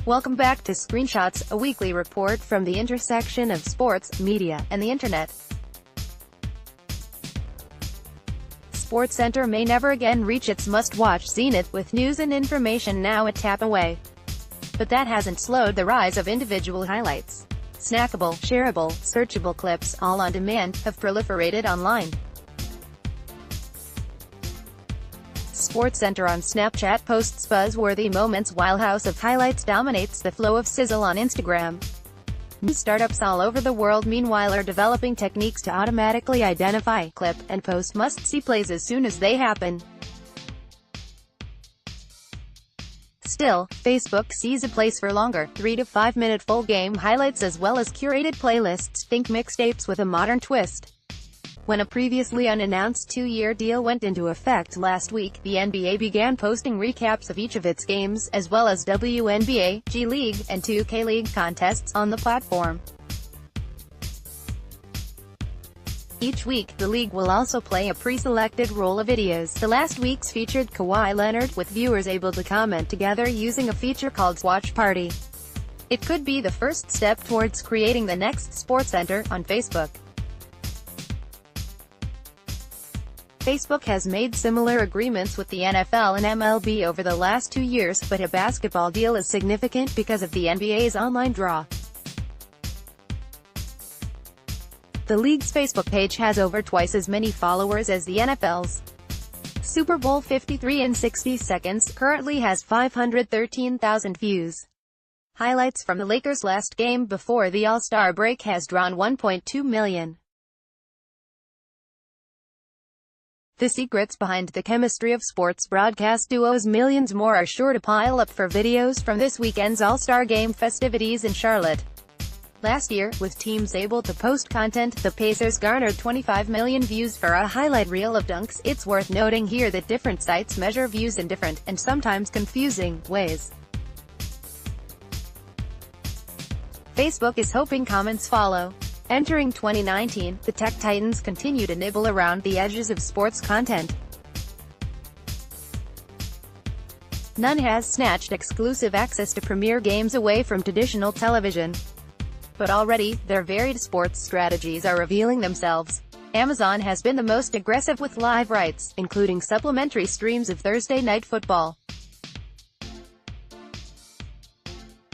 Welcome back to Screenshots, a weekly report from the intersection of sports, media, and the internet. SportsCenter may never again reach its must-watch zenith, with news and information now a tap away. But that hasn't slowed the rise of individual highlights. Snackable, shareable, searchable clips, all on demand, have proliferated online. SportsCenter on Snapchat posts buzzworthy moments while House of Highlights dominates the flow of sizzle on Instagram. News startups all over the world meanwhile are developing techniques to automatically identify, clip, and post must-see plays as soon as they happen. Still, Facebook sees a place for longer, 3 to 5 minute full game highlights as well as curated playlists, think mixtapes with a modern twist. When a previously unannounced 2-year deal went into effect last week, the NBA began posting recaps of each of its games, as well as WNBA, G League, and 2K League contests on the platform. Each week, the league will also play a pre-selected roll of videos. The last week's featured Kawhi Leonard, with viewers able to comment together using a feature called Watch Party. It could be the first step towards creating the next SportsCenter on Facebook. Facebook has made similar agreements with the NFL and MLB over the last 2 years, but a basketball deal is significant because of the NBA's online draw. The league's Facebook page has over twice as many followers as the NFL's. Super Bowl 53 in 60 seconds currently has 513,000 views. Highlights from the Lakers' last game before the All-Star break has drawn 1.2 million. The secrets behind the chemistry of sports broadcast duos. Millions more are sure to pile up for videos from this weekend's All-Star Game festivities in Charlotte. Last year, with teams able to post content, the Pacers garnered 25 million views for a highlight reel of dunks. It's worth noting here that different sites measure views in different, and sometimes confusing, ways. Facebook is hoping comments follow. Entering 2019, the tech titans continue to nibble around the edges of sports content. None has snatched exclusive access to premier games away from traditional television. But already, their varied sports strategies are revealing themselves. Amazon has been the most aggressive with live rights, including supplementary streams of Thursday Night Football.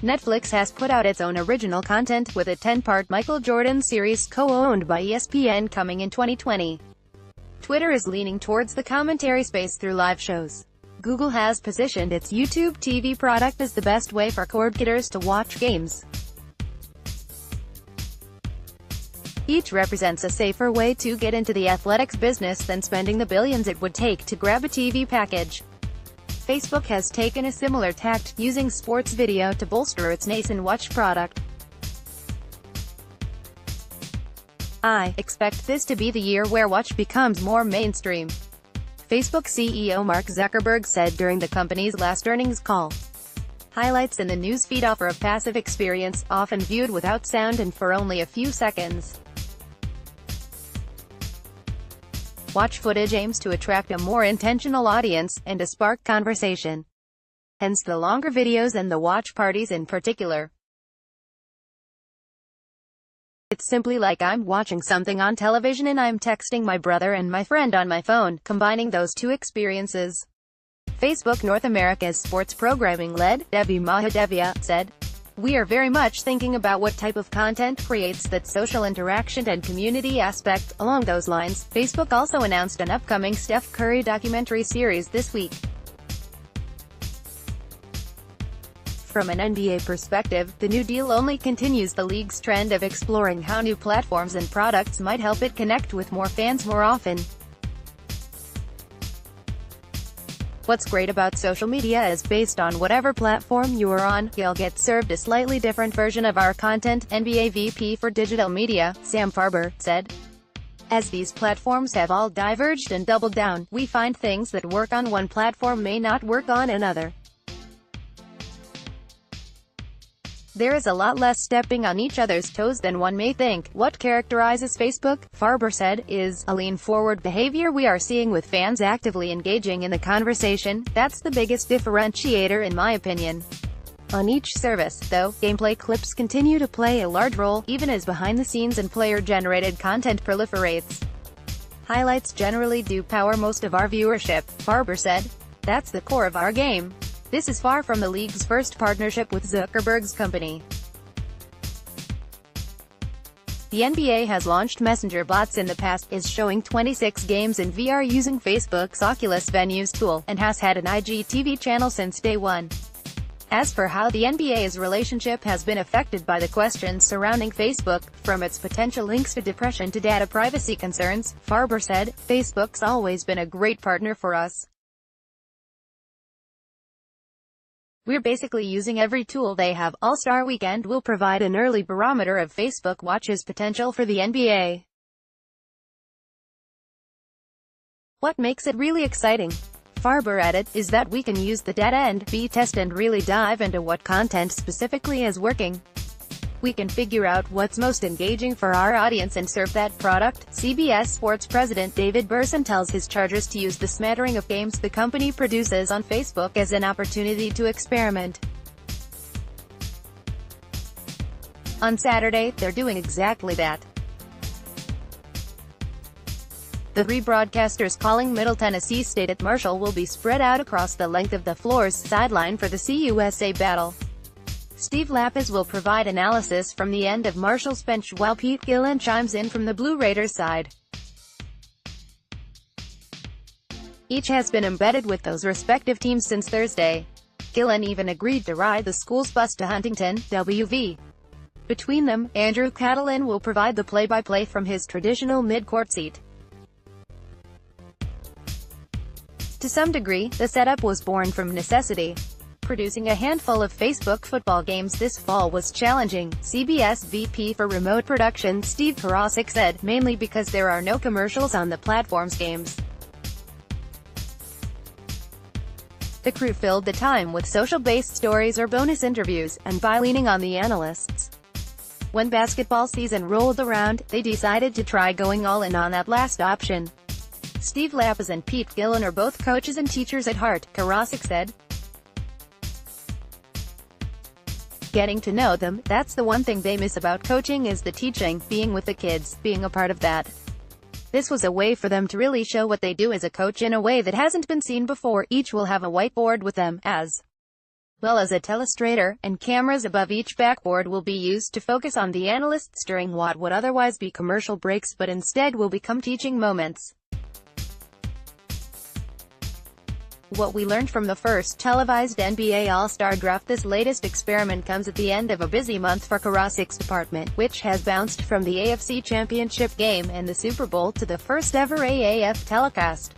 Netflix has put out its own original content, with a 10-part Michael Jordan series co-owned by ESPN coming in 2020. Twitter is leaning towards the commentary space through live shows. Google has positioned its YouTube TV product as the best way for cord-cutters to watch games. Each represents a safer way to get into the athletics business than spending the billions it would take to grab a TV package. Facebook has taken a similar tact, using sports video to bolster its nascent watch product. I expect this to be the year where watch becomes more mainstream, Facebook CEO Mark Zuckerberg said during the company's last earnings call. Highlights in the newsfeed offer a passive experience, often viewed without sound and for only a few seconds. Watch footage aims to attract a more intentional audience, and to spark conversation. Hence the longer videos and the watch parties in particular. It's simply like I'm watching something on television and I'm texting my brother and my friend on my phone, combining those two experiences. Facebook North America's sports programming lead, Devi Mahadevia, said, "We are very much thinking about what type of content creates that social interaction and community aspect." Along those lines, Facebook also announced an upcoming Steph Curry documentary series this week. From an NBA perspective, the new deal only continues the league's trend of exploring how new platforms and products might help it connect with more fans more often. What's great about social media is based on whatever platform you are on, you'll get served a slightly different version of our content, NBA VP for digital media, Sam Farber, said. As these platforms have all diverged and doubled down, we find things that work on one platform may not work on another. There is a lot less stepping on each other's toes than one may think. What characterizes Facebook, Farber said, is a lean-forward behavior we are seeing with fans actively engaging in the conversation. That's the biggest differentiator in my opinion. On each service, though, gameplay clips continue to play a large role, even as behind-the-scenes and player-generated content proliferates. Highlights generally do power most of our viewership, Farber said. That's the core of our game. This is far from the league's first partnership with Zuckerberg's company. The NBA has launched Messenger bots in the past, is showing 26 games in VR using Facebook's Oculus Venues tool, and has had an IGTV channel since day one. As for how the NBA's relationship has been affected by the questions surrounding Facebook, from its potential links to depression to data privacy concerns, Farber said, "Facebook's always been a great partner for us. We're basically using every tool they have. All-Star Weekend will provide an early barometer of Facebook Watch's potential for the NBA. What makes it really exciting," Farber added, "is that we can use the data and B-test and really dive into what content specifically is working. We can figure out what's most engaging for our audience and serve that product." CBS Sports president David Berson tells his Chargers to use the smattering of games the company produces on Facebook as an opportunity to experiment. On Saturday, they're doing exactly that. The three broadcasters calling Middle Tennessee State at Marshall will be spread out across the length of the floor's sideline for the CUSA battle. Steve Lapis will provide analysis from the end of Marshall's bench while Pete Gillen chimes in from the Blue Raiders side. Each has been embedded with those respective teams since Thursday. Gillen even agreed to ride the school's bus to Huntington, WV. Between them, Andrew Catalin will provide the play-by-play from his traditional mid-court seat. To some degree, the setup was born from necessity. Producing a handful of Facebook football games this fall was challenging, CBS VP for remote production Steve Karasik said, mainly because there are no commercials on the platform's games. The crew filled the time with social-based stories or bonus interviews, and by leaning on the analysts. When basketball season rolled around, they decided to try going all in on that last option. Steve Lapis and Pete Gillen are both coaches and teachers at heart, Karasik said. Getting to know them, that's the one thing they miss about coaching is the teaching, being with the kids, being a part of that. This was a way for them to really show what they do as a coach in a way that hasn't been seen before. Each will have a whiteboard with them, as well as a telestrator, and cameras above each backboard will be used to focus on the analysts during what would otherwise be commercial breaks but instead will become teaching moments. What we learned from the first televised NBA All-Star Draft. This latest experiment comes at the end of a busy month for Karasik's department, which has bounced from the AFC Championship game and the Super Bowl to the first-ever AAF telecast.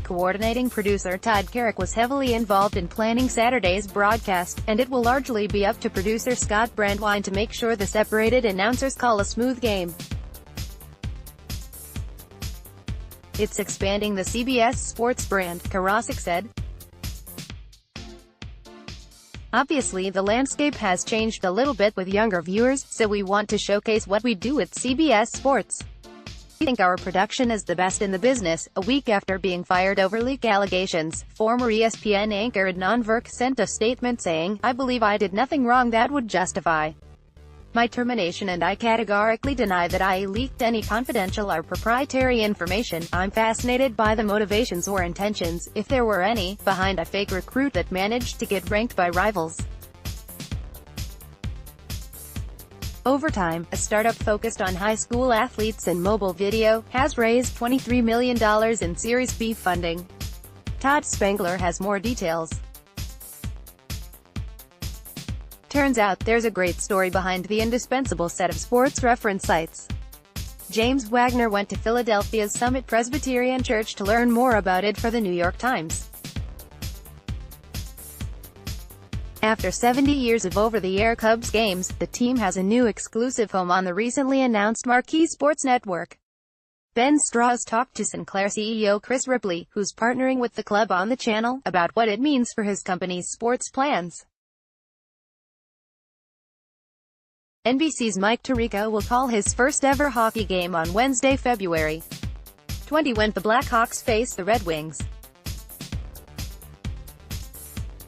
Coordinating producer Todd Carrick was heavily involved in planning Saturday's broadcast, and it will largely be up to producer Scott Brandwine to make sure the separated announcers call a smooth game. It's expanding the CBS Sports brand, Karasik said. Obviously the landscape has changed a little bit with younger viewers, so we want to showcase what we do at CBS Sports. We think our production is the best in the business. A week after being fired over leak allegations, former ESPN anchor Adnan Virk sent a statement saying, "I believe I did nothing wrong that would justify my termination, and I categorically deny that I leaked any confidential or proprietary information. I'm fascinated by the motivations or intentions, if there were any, behind a fake recruit that managed to get ranked by rivals." Overtime, a startup focused on high school athletes and mobile video, has raised $23 million in Series B funding. Todd Spangler has more details. Turns out, there's a great story behind the indispensable set of sports reference sites. James Wagner went to Philadelphia's Summit Presbyterian Church to learn more about it for the New York Times. After 70 years of over-the-air Cubs games, the team has a new exclusive home on the recently announced Marquee Sports Network. Ben Strauss talked to Sinclair CEO Chris Ripley, who's partnering with the club on the channel, about what it means for his company's sports plans. NBC's Mike Tirico will call his first-ever hockey game on Wednesday, February 20 when the Blackhawks face the Red Wings.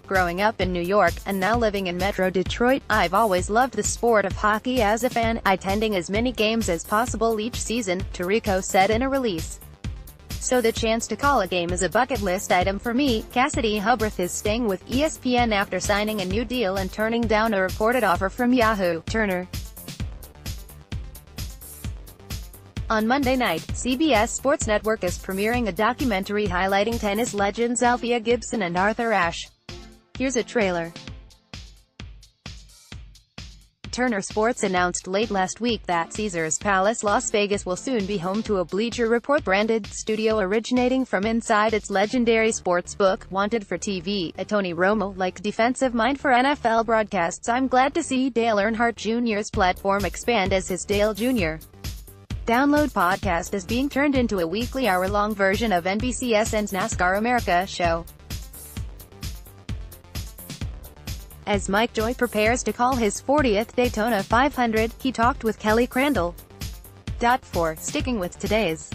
Growing up in New York, and now living in Metro Detroit, I've always loved the sport of hockey as a fan, attending as many games as possible each season, Tirico said in a release. So the chance to call a game is a bucket list item for me. Cassidy Hubbarth is staying with ESPN after signing a new deal and turning down a reported offer from Yahoo! Turner. On Monday night, CBS Sports Network is premiering a documentary highlighting tennis legends Althea Gibson and Arthur Ashe. Here's a trailer. Turner Sports announced late last week that Caesars Palace Las Vegas will soon be home to a Bleacher Report-branded studio originating from inside its legendary sportsbook. Wanted for TV, a Tony Romo-like defensive mind for NFL broadcasts. I'm glad to see Dale Earnhardt Jr.'s platform expand as his Dale Jr. Download podcast is being turned into a weekly hour-long version of NBCSN's NASCAR America show. As Mike Joy prepares to call his 40th Daytona 500, he talked with Kelly Crandall. For sticking with today's